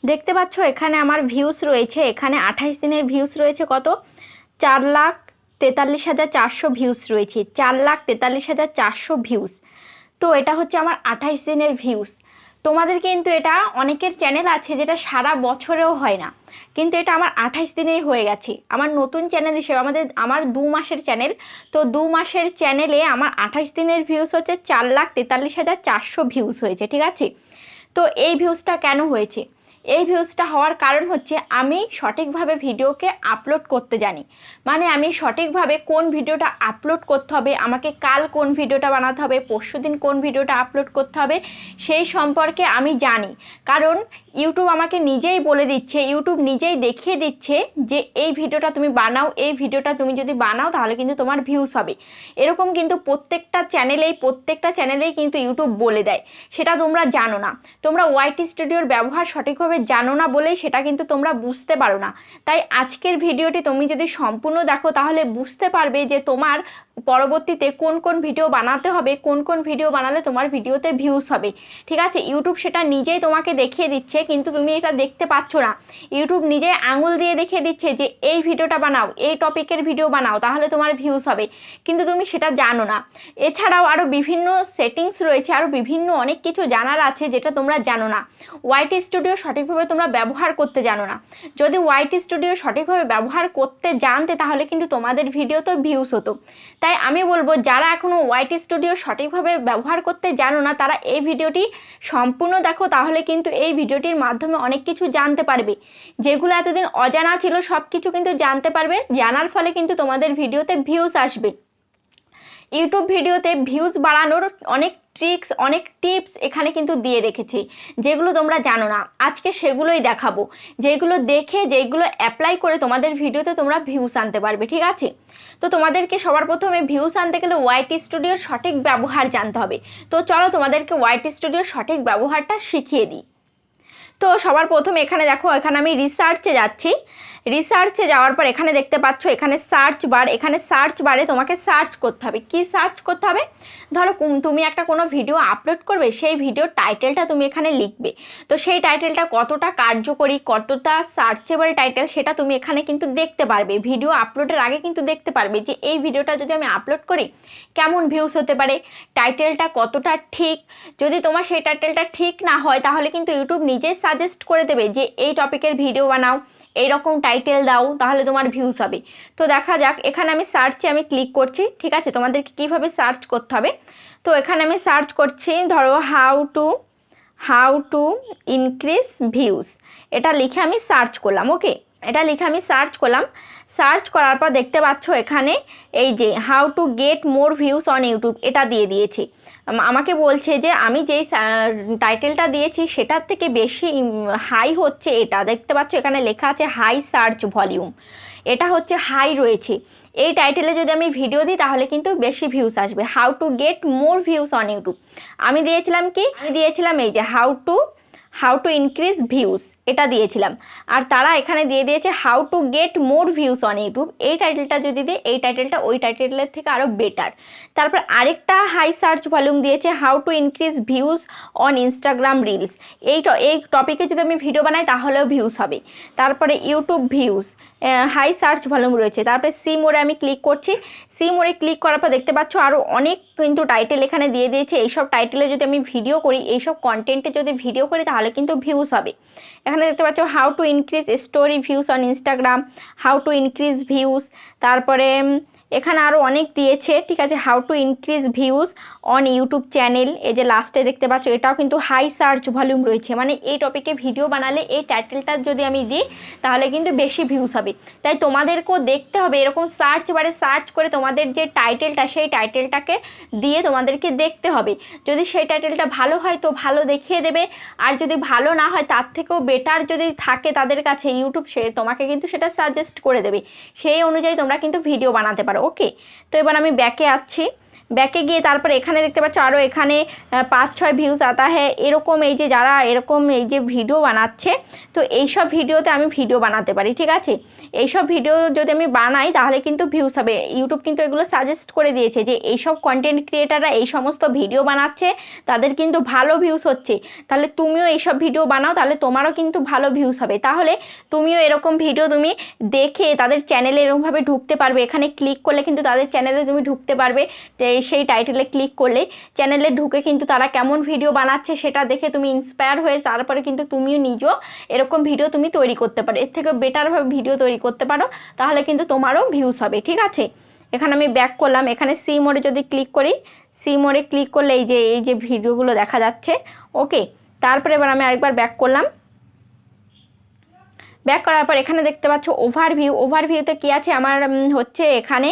দেখতে পাচ্ছ এখানে আমার ভিউজ রয়েছে, এখানে 28 দিনের ভিউজ রয়েছে কত, 4,43,400 ভিউজ রয়েছে, 4,43,400 ভিউজ। তো এটা হচ্ছে আমার 28 দিনের ভিউজ। তোমাদের কিন্তু এটা অনেকের চ্যানেল আছে যেটা সারা বছরেও হয় না, কিন্তু এটা আমার 28 দিনেই হয়ে গেছে। আমার নতুন চ্যানেল হিসেবে আমার 2 মাসের চ্যানেল, তো 2 মাসের চ্যানেলে আমার 28 দিনের ভিউজ হচ্ছে 4,43,400 ভিউজ হয়েছে, ঠিক আছে। তো এই ভিউজটা কেন হয়েছে? এই ভিউজটা হওয়ার কারণ হচ্ছে আমি সঠিকভাবে ভিডিওকে আপলোড করতে জানি। মানে আমি সঠিকভাবে কোন ভিডিওটা আপলোড করতে হবে, আমাকে কাল কোন ভিডিওটা বানাতে হবে, পরশুদিন কোন ভিডিওটা আপলোড করতে হবে, সেই সম্পর্কে আমি জানি। কারণ ইউটিউব আমাকে নিজেই বলে দিচ্ছে, ইউটিউব নিজেই দেখিয়ে দিচ্ছে যে এই ভিডিওটা তুমি বানাও, এই ভিডিওটা তুমি যদি বানাও তাহলে কিন্তু তোমার ভিউজ হবে। এরকম কিন্তু প্রত্যেকটা চ্যানেলেই কিন্তু ইউটিউব বলে দেয়, সেটা তোমরা জানো না। তোমরা ওয়াইটি স্টুডিওর ব্যবহার সঠিকভাবে জানো না বলেই সেটা কিন্তু তোমরা বুঝতে পারো না। তাই আজকের ভিডিওটি তুমি যদি সম্পূর্ণ দেখো তাহলে বুঝতে পারবে যে তোমার পরবর্তীতে কোন কোন ভিডিও বানাতে হবে, কোন কোন ভিডিও বানালে তোমার ভিডিওতে ভিউজ হবে, ঠিক আছে। ইউটিউব সেটা নিজেই তোমাকে দেখিয়ে দিচ্ছে, কিন্তু তুমি এটা দেখতে পাচ্ছ না। ইউটিউব নিজেই আঙুল দিয়ে দেখিয়ে দিচ্ছে যে এই ভিডিওটা বানাও, এই টপিকের ভিডিও বানাও, তাহলে তোমার ভিউজ হবে, কিন্তু তুমি সেটা জানো না। এছাড়াও আরও বিভিন্ন সেটিংস রয়েছে, আরও বিভিন্ন অনেক কিছু জানার আছে যেটা তোমরা জানো না। ওয়াইটি স্টুডিও সঠিকভাবে তোমরা ব্যবহার করতে জানো না। যদি ওয়াইটি স্টুডিও সঠিকভাবে ব্যবহার করতে জানতে তাহলে কিন্তু তোমাদের ভিডিওতে ভিউজ হতো। তাই আমি বলবো যারা এখনও ওয়াইটি স্টুডিও সঠিকভাবে ব্যবহার করতে জানো না তারা এই ভিডিওটি সম্পূর্ণ দেখো, তাহলে কিন্তু এই ভিডিওটির মাধ্যমে অনেক কিছু জানতে পারবে, যেগুলো এতদিন অজানা ছিল সব কিছু কিন্তু জানতে পারবে। জানার ফলে কিন্তু তোমাদের ভিডিওতে ভিউজ আসবে। ইউটিউব ভিডিওতে ভিউজ বাড়ানোর অনেক ট্রিক্স, অনেক টিপস এখানে কিন্তু দিয়ে রেখেছি, যেগুলো তোমরা জানো না। আজকে সেগুলোই দেখাবো, যেগুলো দেখে যেগুলো অ্যাপ্লাই করে তোমাদের ভিডিওতে তোমরা ভিউজ আনতে পারবে, ঠিক আছে। তো তোমাদেরকে সবার প্রথমে ভিউজ আনতে গেলে ওয়াইটি স্টুডিওর সঠিক ব্যবহার জানতে হবে। তো চলো তোমাদেরকে ওয়াইটি স্টুডিওর সঠিক ব্যবহারটা শিখিয়ে দিই। তো সবার প্রথমে এখানে দেখো, এখানে আমি রিসার্চে যাচ্ছি। রিসার্চে যাওয়ার পর এখানে দেখতে পাচ্ছ এখানে সার্চ বার, এখানে সার্চ বারে তোমাকে সার্চ করতে হবে। কি সার্চ করতে হবে? ধরো তুমি একটা কোনো ভিডিও আপলোড করবে, সেই ভিডিওর টাইটেলটা তুমি এখানে লিখবে। তো সেই টাইটেলটা কতটা কার্যকরী, কতটা সার্চেবল টাইটেল সেটা তুমি এখানে কিন্তু দেখতে পারবে। ভিডিও আপলোডের আগে কিন্তু দেখতে পারবে যে এই ভিডিওটা যদি আমি আপলোড করি কেমন ভিউজ হতে পারে, টাইটেলটা কতটা ঠিক। যদি তোমার সেই টাইটেলটা ঠিক না হয় তাহলে কিন্তু ইউটিউব নিজেই সাজেস্ট করে দেবে যে এই টপিকের ভিডিও বানাও, এইরকম টাইটেল দাও, তাহলে তোমার ভিউজ হবে। তো দেখা যাক, এখানে আমি সার্চে আমি ক্লিক করছি, ঠিক আছে। তোমাদেরকে কীভাবে সার্চ করতে হবে, তো এখানে আমি সার্চ করছি, ধরো হাউ টু ইনক্রিজ ভিউজ, এটা লিখে আমি সার্চ করলাম। ওকে, এটা লিখে আমি সার্চ করলাম। সার্চ করার পর দেখতে পাচ্ছ এখানে এই যে how to get more views on YouTube, এটা দিয়ে দিয়েছি। আমাকে বলছে যে আমি যেই টাইটেলটা দিয়েছি সেটার থেকে বেশি হাই হচ্ছে, এটা দেখতে পাচ্ছ এখানে লেখা আছে হাই সার্চ ভলিউম, এটা হচ্ছে হাই রয়েছে। এই টাইটেলে যদি আমি ভিডিও দিই তাহলে কিন্তু বেশি ভিউজ আসবে। How to get more views on YouTube, আমি দিয়েছিলাম কি, আমি দিয়েছিলাম এই যে হাউ টু ইনক্রিজ ভিউজ, এটা দিয়েছিলাম। আর তারা এখানে দিয়ে দিয়েছে how to get more views on YouTube. এই টাইটেলটা যদি দিই, এই টাইটেলটা ওই টাইটেলের থেকে আরও বেটার। তারপর আরেকটা হাই সার্চ ভলিউম দিয়েছে how to increase views on Instagram reels. এই টপিকে যদি আমি ভিডিও বানাই তাহলেও ভিউজ হবে। তারপরে YouTube views, high search volume রয়েছে। তারপরে সি মোড়ে আমি ক্লিক করছি। সি মোড়ে ক্লিক করার পর দেখতে পাচ্ছ আরও অনেক কিন্তু টাইটেল এখানে দিয়ে দিয়েছে। এইসব টাইটেলে যদি আমি ভিডিও করি, এইসব কন্টেন্টে যদি ভিডিও করি তাহলে কিন্তু ভিউজ হবে। এখানে দেখতে পাচ্ছ how to increase story views on Instagram, how to increase views, তারপরে এখানে আরও অনেক দিয়েছে, ঠিক আছে। How to increase views on YouTube channel, এই যে লাস্টে দেখতে পাচ্ছ এটাও কিন্তু হাই সার্চ ভলিউম রয়েছে। মানে এই টপিকে ভিডিও বানালে এই টাইটেলটা যদি আমি দিই তাহলে কিন্তু বেশি ভিউজ হবে। তাই তোমাদেরকেও দেখতে হবে, এরকম সার্চ বারে সার্চ করে তোমাদের যে টাইটেলটা সেই টাইটেলটাকে দিয়ে তোমাদেরকে দেখতে হবে। যদি সেই টাইটেলটা ভালো হয় তো ভালো দেখিয়ে দেবে, আর যদি ভালো না হয় তার থেকেও বেটার যদি থাকে তাদের কাছে, ইউটিউব সে তোমাকে কিন্তু সেটা সাজেস্ট করে দেবে। সেই অনুযায়ী তোমরা কিন্তু ভিডিও বানাতে পারো। ওকে, তো এবার আমি ব্যাকে আসছি। ব্যাকে গিয়ে তারপর এখানে দেখতে পাচ্ছ আরও এখানে 5-6 ভিউজ আতা হ্যাঁ, এরকম এই যে যারা এরকম এই যে ভিডিও বানাচ্ছে, তো এইসব ভিডিওতে আমি ভিডিও বানাতে পারি, ঠিক আছে। এইসব ভিডিও যদি আমি বানাই তাহলে কিন্তু ভিউজ হবে। ইউটিউব কিন্তু এগুলো সাজেস্ট করে দিয়েছে যে এইসব কন্টেন্ট ক্রিয়েটাররা এই সমস্ত ভিডিও বানাচ্ছে, তাদের কিন্তু ভালো ভিউজ হচ্ছে। তাহলে তুমিও এইসব ভিডিও বানাও, তাহলে তোমারও কিন্তু ভালো ভিউজ হবে। তাহলে তুমিও এরকম ভিডিও তুমি দেখে তাদের চ্যানেলে এরকমভাবে ঢুকতে পারবে। এখানে ক্লিক করলে কিন্তু তাদের চ্যানেলে তুমি ঢুকতে পারবে। সেই টাইটেলে ক্লিক করলে চ্যানেলে ঢুকে কিন্তু তারা কেমন ভিডিও বানাচ্ছে সেটা দেখে তুমি ইন্সপায়ার হয়ে তারপরে কিন্তু তুমিও নিজেও এরকম ভিডিও তুমি তৈরি করতে পারো। এর থেকে বেটারভাবে ভিডিও তৈরি করতে পারো, তাহলে কিন্তু তোমারও ভিউজ হবে, ঠিক আছে। এখানে আমি ব্যাক করলাম, এখানে সি মোডে যদি ক্লিক করি, সি মোডে ক্লিক করলে এই যে ভিডিওগুলো দেখা যাচ্ছে। ওকে, তারপরে এবার আমি আরেকবার ব্যাক করলাম। ব্যাক করার পর এখানে দেখতে পাচ্ছ ওভারভিউ। ওভারভিউতে কী আছে আমার হচ্ছে এখানে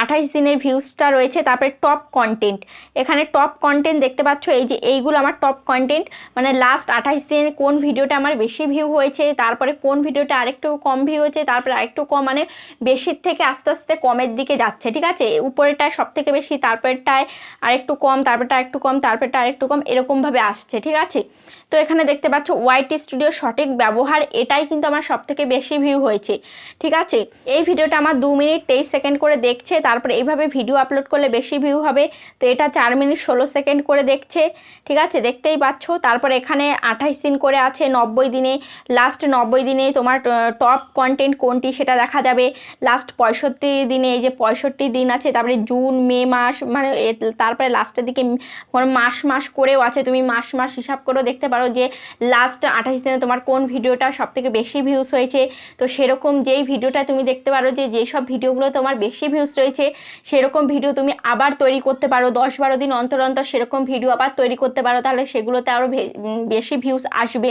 28 দিনের ভিউজটা রয়েছে। তারপরে টপ কন্টেন্ট, এখানে টপ কন্টেন্ট দেখতে পাচ্ছ, এই যে এইগুলো আমার টপ কন্টেন্ট, মানে লাস্ট 28 দিনে কোন ভিডিওটা আমার বেশি ভিউ হয়েছে, তারপরে কোন ভিডিওটা আরেকটু কম ভিউ হয়েছে, তারপরে আরেকটু কম, মানে বেশির থেকে আস্তে আস্তে কমের দিকে যাচ্ছে, ঠিক আছে। উপরেরটায় সব থেকে বেশি, তারপরেরটায় আরেকটু কম, তারপরটা আরেকটু কম, তারপরটা আরেকটু কম, এরকমভাবে আসছে, ঠিক আছে। তো এখানে দেখতে পাচ্ছ YT স্টুডিও সঠিক ব্যবহার, এটাই কিন্তু আমার সব থেকে বেশি ভিউ হয়েছে, ঠিক আছে। এই ভিডিওটা আমার 2 মিনিট 23 সেকেন্ড করে দেখছে, তারপরে এইভাবে ভিডিও আপলোড করলে বেশি ভিউ হবে। তো এটা 4 মিনিট 16 সেকেন্ড করে দেখছে, ঠিক আছে, দেখতেই পাচ্ছ। তারপর এখানে 28 দিন করে আছে, 90 দিনে, লাস্ট 90 দিনে তোমার টপ কন্টেন্ট কোনটি সেটা দেখা যাবে। লাস্ট 65 দিনে, এই যে 65 দিন আছে, তারপরে জুন, মে মাস, মানে তারপরে লাস্টের দিকে মাস মাস করেও আছে, তুমি মাস মাস হিসাব করেও দেখতে পারো যে লাস্ট 28 দিনে তোমার কোন ভিডিওটা সব থেকে বেশি ভিউজ হয়েছে। তো সেরকম যেই ভিডিওটা তুমি দেখতে পারো যে যেসব ভিডিওগুলো তোমার বেশি ভিউজ রয়েছে, সেরকম ভিডিও তুমি আবার তৈরি করতে পারো, 10-12 দিন অন্তর অন্তর সেরকম ভিডিও আবার তৈরি করতে পারো, তাহলে সেগুলোতে আরও বেশি ভিউজ আসবে।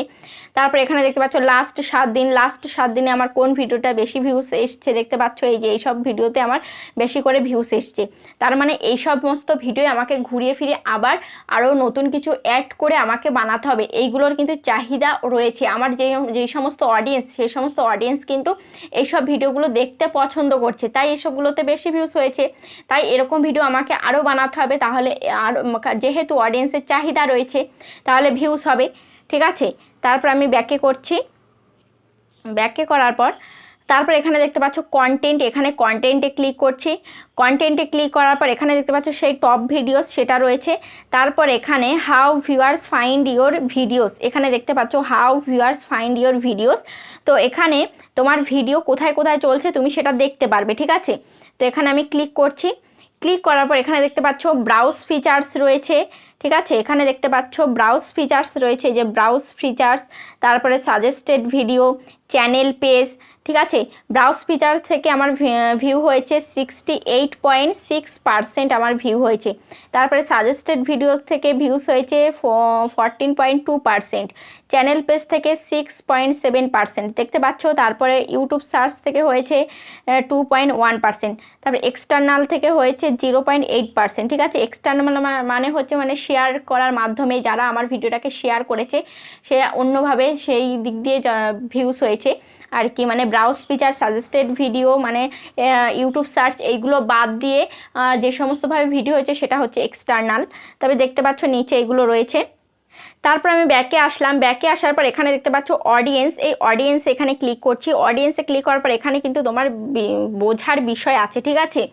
তারপর এখানে দেখতে পাচ্ছ লাস্ট 7 দিন, লাস্ট 7 দিনে আমার কোন ভিডিওটা বেশি ভিউজ এসছে, দেখতে পাচ্ছ এই যে এইসব ভিডিওতে আমার বেশি করে ভিউজ এসছে। তার মানে এই সমস্ত ভিডিও আমাকে ঘুরিয়ে ফিরে আবার আরও নতুন কিছু অ্যাড করে আমাকে বানাতে হবে। এইগুলোর কিন্তু চাহিদা রয়েছে, আমার যেই সমস্ত অডিয়েন্স, সেই সমস্ত অডিয়েন্স কিন্তু এইসব ভিডিওগুলো দেখতে পছন্দ করছে, তাই এসবগুলোতে বেশি ভিউজ হয়েছে। তাই এরকম ভিডিও আমাকে আরও বানাতে হবে, তাহলে আর যেহেতু অডিয়েন্সের চাহিদা রয়েছে তাহলে ভিউজ হবে, ঠিক আছে। তারপর আমি ব্যাকে করছি, ব্যাকে করার পর তারপর এখানে দেখতে পাচ্ছ কন্টেন্ট, এখানে কন্টেন্টে ক্লিক করছি। কন্টেন্টে ক্লিক করার পর এখানে দেখতে পাচ্ছ সেই টপ ভিডিওস সেটা রয়েছে। তারপর এখানে how viewers find your videos, এখানে দেখতে পাচ্ছ how viewers find your videos. তো এখানে তোমার ভিডিও কোথায় কোথায় চলছে তুমি সেটা দেখতে পারবে, ঠিক আছে। তো এখানে আমি ক্লিক করছি। ক্লিক করার পর এখানে দেখতে পাচ্ছ ব্রাউজ ফিচার্স রয়েছে, ঠিক আছে। এখানে দেখতে পাচ্ছ ব্রাউজ ফিচার্স রয়েছে, যে ব্রাউজ ফিচার্স, তারপরে সাজেস্টেড ভিডিও, চ্যানেল পেজ, ঠিক আছে। ব্রাউজ ফিচার্স থেকে আমার ভিউ হয়েছে 68.6% আমার ভিউ হয়েছে। তারপরে সাজেস্টেড ভিডিও থেকে ভিউজ হয়েছে 14.2%, চ্যানেল পেজ থেকে 6.7% দেখতে পাচ্ছ। তারপরে ইউটিউব সার্চ থেকে হয়েছে 2.1%, তারপরে এক্সটার্নাল থেকে হয়েছে 0.8%, ঠিক আছে। এক্সটার্নাল মানে হচ্ছে মানে শেয়ার করার মাধ্যমে যারা আমার ভিডিওটাকে শেয়ার করেছে, সে অন্যভাবে সেই দিক দিয়ে ভিউজ হয়েছে আর কি। মানে ব্রাউজ ফিচার, সাজেস্টেড ভিডিও, মানে ইউটিউব সার্চ, এইগুলো বাদ দিয়ে যে সমস্তভাবে ভিডিও হয়েছে সেটা হচ্ছে এক্সটার্নাল। তবে দেখতে পাচ্ছ নিচে এগুলো রয়েছে। তারপর আমি ব্যাকে আসলাম, ব্যাকে আসার পর এখানে দেখতে পাচ্ছ অডিয়েন্স, এই অডিয়েন্স এখানে ক্লিক করছি। অডিয়েন্সে ক্লিক করার পর এখানে কিন্তু তোমার বোঝার বিষয় আছে, ঠিক আছে।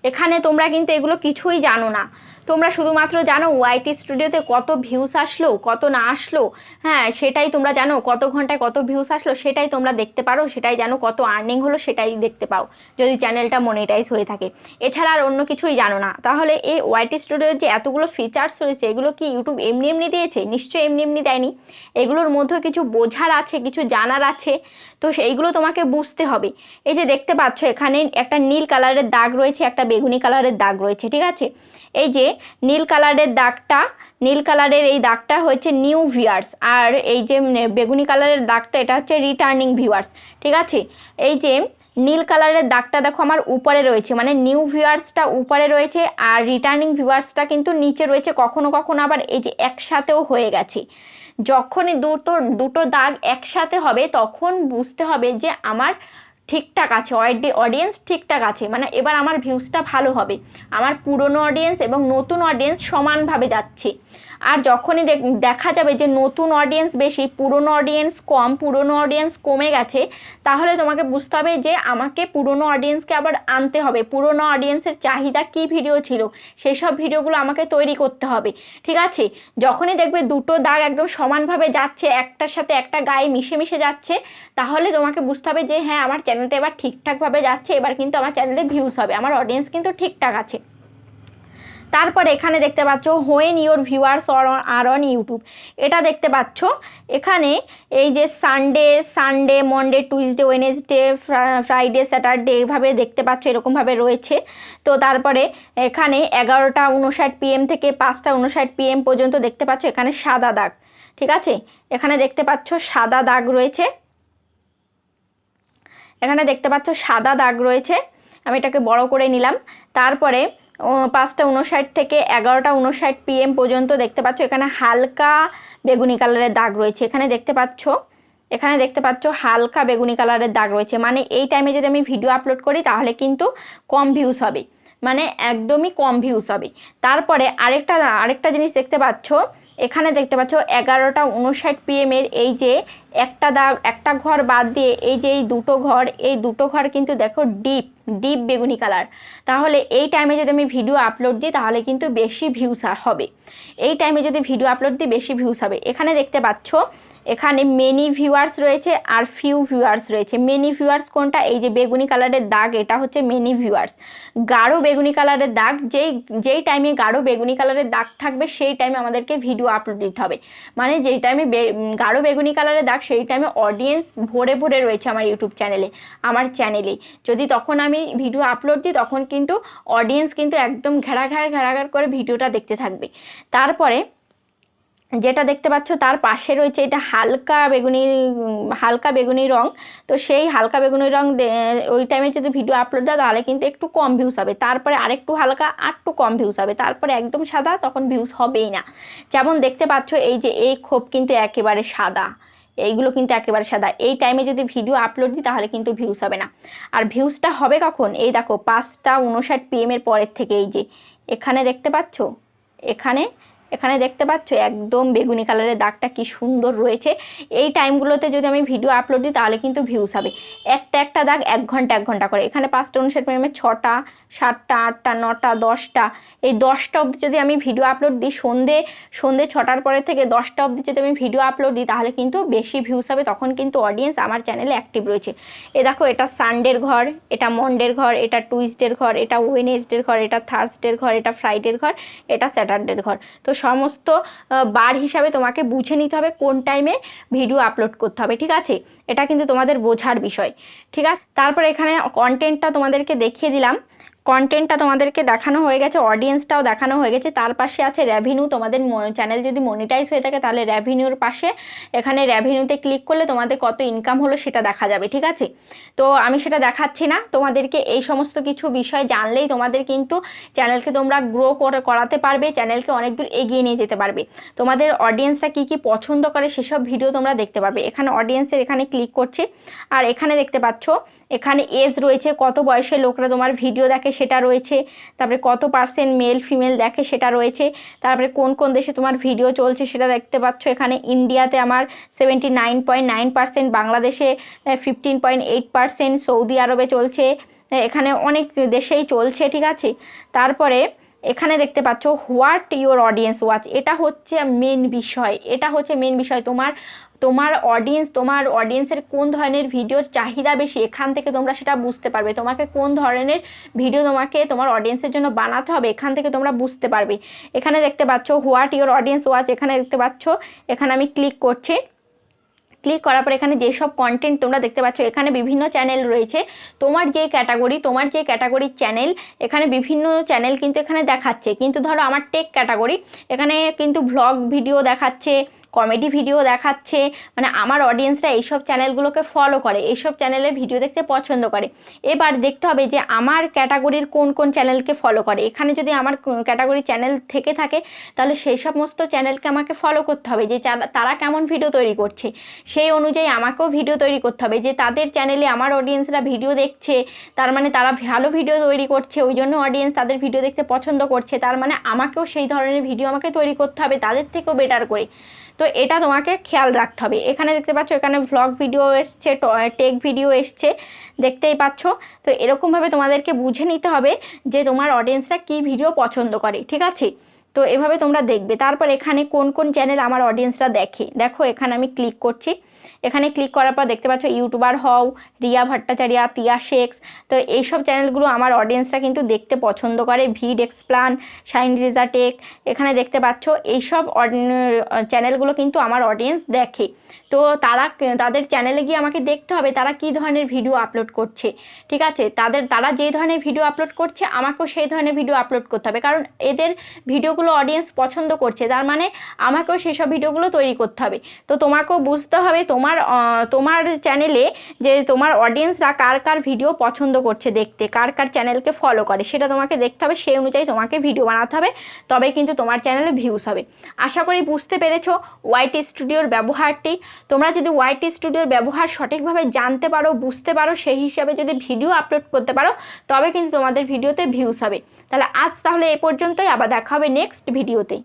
এখানে তোমরা কিন্তু এগুলো কিছুই জানো না, তোমরা শুধুমাত্র জানো ওয়াইটি স্টুডিওতে কত ভিউস আসলো কত না আসলো, হ্যাঁ সেটাই তোমরা জানো, কত ঘন্টায় কত ভিউস আসলো সেটাই তোমরা দেখতে পারো, সেটাই জানো, কত আর্নিং হলো সেটাই দেখতে পাও যদি চ্যানেলটা মনিটাইজ হয়ে থাকে। এছাড়া আর অন্য কিছুই জানো না। তাহলে এই ওয়াইটি স্টুডিওর যে এতগুলো ফিচার্স রয়েছে, এগুলো কি ইউটিউব এমনি এমনি দিয়েছে? নিশ্চয়ই এমনি এমনি দেয়নি। এগুলোর মধ্যে কিছু বোঝার আছে, কিছু জানার আছে, তো সেইগুলো তোমাকে বুঝতে হবে। এই যে দেখতে পাচ্ছ এখানে একটা নীল কালারের দাগ রয়েছে, একটা বেগুনি কালারের দাগ রয়েছে, ঠিক আছে। এই যে নীল কালারের দাগটা, নীল কালারের এই দাগটা হচ্ছে নিউ ভিউয়ার্স, আর এই যে বেগুনি কালারের দাগটা এটা হচ্ছে রিটার্নিং ভিউয়ার্স, ঠিক আছে। এই যে নীল কালারের দাগটা দেখো আমার উপরে রয়েছে, মানে নিউ ভিউয়ার্সটা উপরে রয়েছে আর রিটার্নিং ভিউয়ার্সটা কিন্তু নিচে রয়েছে। কখনো কখনো আবার এই যে একসাথেও হয়ে গেছে। যখনই দুটো দাগ একসাথে হবে তখন বুঝতে হবে যে আমার ঠিকঠাক আছে, অডিয়েন্স ঠিকঠাক আছে, মানে এবার আমার ভিউজটা ভালো হবে, আমার পুরনো অডিয়েন্স এবং নতুন অডিয়েন্স সমানভাবে যাচ্ছে। আর যখনই দেখা যাবে যে নতুন অডিয়েন্স বেশি, পুরনো অডিয়েন্স কম, পুরনো অডিয়েন্স কমে গেছে, তাহলে তোমাকে বুঝতে হবে যে আমাকে পুরনো অডিয়েন্সকে আবার আনতে হবে, পুরনো অডিয়েন্সের চাহিদা কী ভিডিও ছিল সেই সব ভিডিওগুলো আমাকে তৈরি করতে হবে, ঠিক আছে। যখনই দেখবে দুটো দাগ একদম সমানভাবে যাচ্ছে, একটার সাথে একটা গায়ে মিশে মিশে যাচ্ছে, তাহলে তোমাকে বুঝতে হবে যে হ্যাঁ আমার চ্যানেলটা এবার ঠিকঠাকভাবে যাচ্ছে, এবার কিন্তু আমার চ্যানেলে ভিউজ হবে, আমার অডিয়েন্স কিন্তু ঠিকঠাক আছে। তারপরে এখানে দেখতে পাচ্ছ when your viewers are on YouTube, এটা দেখতে পাচ্ছ এখানে এই যে Sunday Monday Tuesday Wednesday Friday Saturday এভাবে দেখতে পাচ্ছ, এরকমভাবে রয়েছে। তো তারপরে এখানে 11:59 PM থেকে 5:59 PM পর্যন্ত দেখতে পাচ্ছ এখানে সাদা দাগ, ঠিক আছে, এখানে দেখতে পাচ্ছ সাদা দাগ রয়েছে, এখানে দেখতে পাচ্ছ সাদা দাগ রয়েছে, আমি এটাকে বড় করে নিলাম। তারপরে 5:59 থেকে 11:59 PM পর্যন্ত দেখতে পাচ্ছ এখানে হালকা বেগুনি কালারের দাগ রয়েছে, এখানে দেখতে পাচ্ছ হালকা বেগুনি কালারের দাগ রয়েছে, মানে এই টাইমে যদি আমি ভিডিও আপলোড করি তাহলে কিন্তু কম ভিউজ হবে, মানে একদমই কম ভিউজ হবে। তারপরে আরেকটা জিনিস দেখতে পাচ্ছ, এখানে দেখতে পাচ্ছ 11:59 PM এর এই যে একটা ঘর বাদ দিয়ে এই যে এই দুটো ঘর কিন্তু দেখো ডিপ বেগুনি কালার, তাহলে এই টাইমে যদি আমি ভিডিও আপলোড দিই তাহলে কিন্তু বেশি ভিউজ হবে, এই টাইমে যদি ভিডিও আপলোড দিই বেশি ভিউজ হবে। এখানে দেখতে পাচ্ছ এখানে মেনি ভিউয়ার্স রয়েছে আর ফিউ ভিউয়ার্স রয়েছে। মেনি ভিউয়ার্স কোনটা, এই যে বেগুনি কালারের দাগ, এটা হচ্ছে মেনি ভিউয়ার্স। গাঢ় বেগুনি কালারের দাগ, যেই টাইমে গাঢ় বেগুনি কালারের দাগ থাকবে সেই টাইমে আমাদেরকে ভিডিও আপলোড দিতে হবে, মানে যেই টাইমে গাঢ় বেগুনি কালারের দাগ সেই টাইমে অডিয়েন্স ভরে ভরে রয়েছে আমার ইউটিউব চ্যানেলে, যদি তখন আমি ভিডিও আপলোড দিই তখন কিন্তু অডিয়েন্স কিন্তু একদম ঘেরাঘার করে ভিডিওটা দেখতে থাকবে। তারপরে যেটা দেখতে পাচ্ছ তার পাশে রয়েছে এটা হালকা বেগুনি রং, তো সেই হালকা বেগুনি রং ওই টাইমে যদি ভিডিও আপলোড দেয় তাহলে কিন্তু একটু কম ভিউজ হবে, তারপরে আরেকটু হালকা আরেকটু কম ভিউজ হবে, তারপরে একদম সাদা, তখন ভিউজ হবেই না। যেমন দেখতে পাচ্ছ এই যে এই খোপ কিন্তু একেবারে সাদা, এইগুলো কিন্তু একেবারে সাদা, এই টাইমে যদি ভিডিও আপলোড দিই তাহলে কিন্তু ভিউজ হবে না। আর ভিউজটা হবে কখন, এই দেখো 5:59 PM এর পরের থেকে, এই যে এখানে দেখতে পাচ্ছ, এখানে দেখতে পাচ্ছ একদম বেগুনি কালারের দাগটা কি সুন্দর রয়েছে, এই টাইমগুলোতে যদি আমি ভিডিও আপলোড দিই তাহলে কিন্তু ভিউজ হবে। একটা দাগ 1 ঘন্টা করে, এখানে 5:59 PM 6টা 7টা 8টা 9টা 10টা, এই 10টা অবধি যদি আমি ভিডিও আপলোড দিই, সন্ধে 6টার পরে থেকে 10টা অবধি যদি আমি ভিডিও আপলোড দিই তাহলে কিন্তু বেশি ভিউজ হবে, তখন কিন্তু অডিয়েন্স আমার চ্যানেলে অ্যাক্টিভ রয়েছে। এ দেখো এটা সানডের ঘর, এটা মনডের ঘর, এটা টুইসডের ঘর, এটা ওয়েনেসডের ঘর, এটা থার্সডের ঘর, এটা ফ্রাইডের ঘর, এটা স্যাটারডের ঘর। তো সমস্ত বার হিসাবে তোমাকে বুঝে নিতে হবে কোন টাইমে ভিডিও আপলোড করতে হবে, ঠিক আছে, এটা কিন্তু তোমাদের বোঝার বিষয়, ঠিক আছে। তারপর এখানে কন্টেন্টটা তোমাদেরকে দেখিয়ে দিলাম, কন্টেন্টটা তোমাদেরকে দেখানো হয়ে গেছে, অডিয়েন্সটাও দেখানো হয়ে গেছে। তার পাশে আছে রেভিনিউ, তোমাদের চ্যানেল যদি মনিটাইজ হয়ে থাকে তাহলে রেভিনিউর পাশে এখানে রেভিনিউতে ক্লিক করলে তোমাদের কত ইনকাম হলো সেটা দেখা যাবে, ঠিক আছে। তো আমি সেটা দেখাচ্ছি না, তোমাদেরকে এই সমস্ত কিছু বিষয় জানলেই তোমাদের কিন্তু চ্যানেলকে তোমরা গ্রো করাতে পারবে, চ্যানেলকে অনেক দূর এগিয়ে নিয়ে যেতে পারবে। তোমাদের অডিয়েন্সরা কী পছন্দ করে সেসব ভিডিও তোমরা দেখতে পারবে। এখানে অডিয়েন্সের এখানে ক্লিক করছি, আর এখানে দেখতে পাচ্ছ এখানে এজ রয়েছে, কত বয়সের লোকরা তোমার ভিডিও দেখে সেটা রয়েছে, তারপরে কত পার্সেন্ট মেল ফিমেল দেখে সেটা রয়েছে, তারপরে কোন দেশে তোমার ভিডিও চলছে সেটা দেখতে পাচ্ছ। এখানে ইন্ডিয়াতে আমার 79.9%, বাংলাদেশে 15.8%, সৌদি আরবে চলছে, এখানে অনেক দেশেই চলছে, ঠিক আছে। তারপরে এখানে দেখতে পাচ্ছ হোয়াট ইউর অডিয়েন্স ওয়াচ, এটা হচ্ছে মেন বিষয়, তোমার অডিয়েন্সের কোন ধরনের ভিডিওর চাহিদা বেশি, এখান থেকে তোমরা সেটা বুঝতে পারবে, তোমাকে কোন ধরনের ভিডিও তোমার অডিয়েন্সের জন্য বানাতে হবে এখান থেকে তোমরা বুঝতে পারবে। এখানে দেখতে পাচ্ছ হোয়াট ইউর অডিয়েন্স ওয়াচ, এখানে দেখতে পাচ্ছ, এখানে আমি ক্লিক করছি, ক্লিক করার পর এখানে যেসব কন্টেন্ট তোমরা দেখতে পাচ্ছ, এখানে বিভিন্ন চ্যানেল রয়েছে, তোমার যে ক্যাটাগরির চ্যানেল, এখানে বিভিন্ন চ্যানেল কিন্তু এখানে দেখাচ্ছে, কিন্তু ধরো আমার টেক ক্যাটাগরি, এখানে কিন্তু ভ্লগ ভিডিও দেখাচ্ছে, কমেডি ভিডিও দেখাচ্ছে, মানে আমার অডিয়েন্সরা এইসব চ্যানেলগুলোকে ফলো করে, এইসব চ্যানেলের ভিডিও দেখতে পছন্দ করে। এবার দেখতে হবে যে আমার ক্যাটাগরির কোন কোন চ্যানেলকে ফলো করে। এখানে যদি আমার ক্যাটাগরি চ্যানেল থেকে থাকে তাহলে সেই সমস্ত চ্যানেলকে আমাকে ফলো করতে হবে, যে তারা কেমন ভিডিও তৈরি করছে সেই অনুযায়ী আমাকেও ভিডিও তৈরি করতে হবে। যে তাদের চ্যানেলে আমার অডিয়েন্সরা ভিডিও দেখছে, তার মানে তারা ভালো ভিডিও তৈরি করছে, ওই জন্য অডিয়েন্স তাদের ভিডিও দেখতে পছন্দ করছে, তার মানে আমাকেও সেই ধরনের ভিডিও আমাকে তৈরি করতে হবে তাদের থেকেও বেটার করে। তো এটা তোমাকে খেয়াল রাখতে হবে। এখানে দেখতে পাচ্ছ এখানে ভ্লগ ভিডিও এসছে, টেক ভিডিও এসছে, দেখতেই পাচ্ছ। তো এরকমভাবে তোমাদেরকে বুঝে নিতে হবে যে তোমার অডিয়েন্সরা কী ভিডিও পছন্দ করে, ঠিক আছে। তো এভাবে তোমরা দেখবে। তারপর এখানে কোন কোন চ্যানেল আমার অডিয়েন্সরা দেখে, দেখো এখানে আমি ক্লিক করছি। এখানে ক্লিক করার পর দেখতে পাচ্ছ ইউটিউবার হও, রিয়া ভট্টাচার্য, তিয়া শেক্স। তো এইসব চ্যানেলগুলো আমার অডিয়েন্সরা কিন্তু দেখতে পছন্দ করে। ভিড এক্সপ্লান, শাইন রিজা টেক, এখানে দেখতে পাচ্ছ এইসব চ্যানেলগুলো কিন্তু আমার অডিয়েন্স দেখে। তো তাদের চ্যানেলে গিয়ে আমাকে দেখতে হবে তারা কী ধরনের ভিডিও আপলোড করছে, ঠিক আছে। তারা যে ধরনের ভিডিও আপলোড করছে আমাকেও সেই ধরনের ভিডিও আপলোড করতে হবে, কারণ এদের ভিডিওগুলো অডিয়েন্স পছন্দ করছে, তার মানে আমাকেও সেসব ভিডিওগুলো তৈরি করতে হবে। তো তোমাকেও বুঝতে হবে তোমার চ্যানেলে যে তোমার অডিয়েন্সরা কার কার ভিডিও পছন্দ করছে দেখতে, কার কার চ্যানেলকে ফলো করে, সেটা তোমাকে দেখতে হবে। সেই অনুযায়ী তোমাকে ভিডিও বানাতে হবে, তবে কিন্তু তোমার চ্যানেলে ভিউজ হবে। আশা করি বুঝতে পেরেছো ওয়াইটি স্টুডিওর ব্যবহারটি। তোমরা যদি ওয়াইটি স্টুডিওর ব্যবহার সঠিকভাবে জানতে পারো, বুঝতে পারো, সেই হিসাবে যদি ভিডিও আপলোড করতে পারো, তবে কিন্তু তোমাদের ভিডিওতে ভিউজ হবে। তাহলে আজ এ পর্যন্তই, আবার দেখা হবে নেক্সট ভিডিওতে।